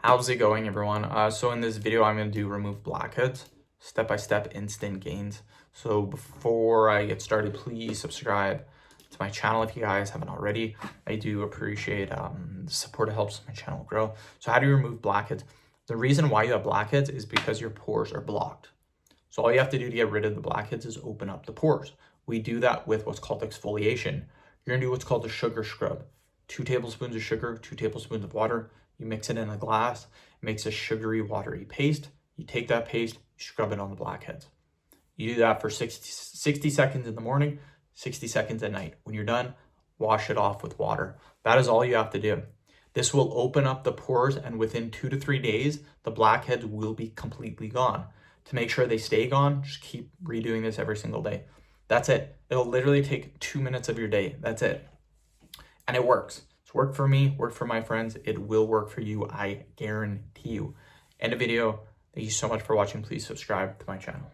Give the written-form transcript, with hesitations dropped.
How's it going, everyone? So in this video, I'm going to do remove blackheads, step-by-step instant gains. So before I get started, please subscribe to my channel if you guys haven't already. I do appreciate the support. It helps my channel grow. So how do you remove blackheads? The reason why you have blackheads is because your pores are blocked. So all you have to do to get rid of the blackheads is open up the pores. We do that with what's called exfoliation. You're going to do what's called a sugar scrub. 2 tablespoons of sugar, 2 tablespoons of water. You mix it in a glass, it makes a sugary, watery paste. You take that paste, you scrub it on the blackheads. You do that for 60 seconds in the morning, 60 seconds at night. When you're done, wash it off with water. That is all you have to do. This will open up the pores, and within 2 to 3 days, the blackheads will be completely gone. To make sure they stay gone, just keep redoing this every single day. That's it. It'll literally take 2 minutes of your day. That's it. And it works. It's worked for me, worked for my friends. It will work for you, I guarantee you. End of video. Thank you so much for watching. Please subscribe to my channel.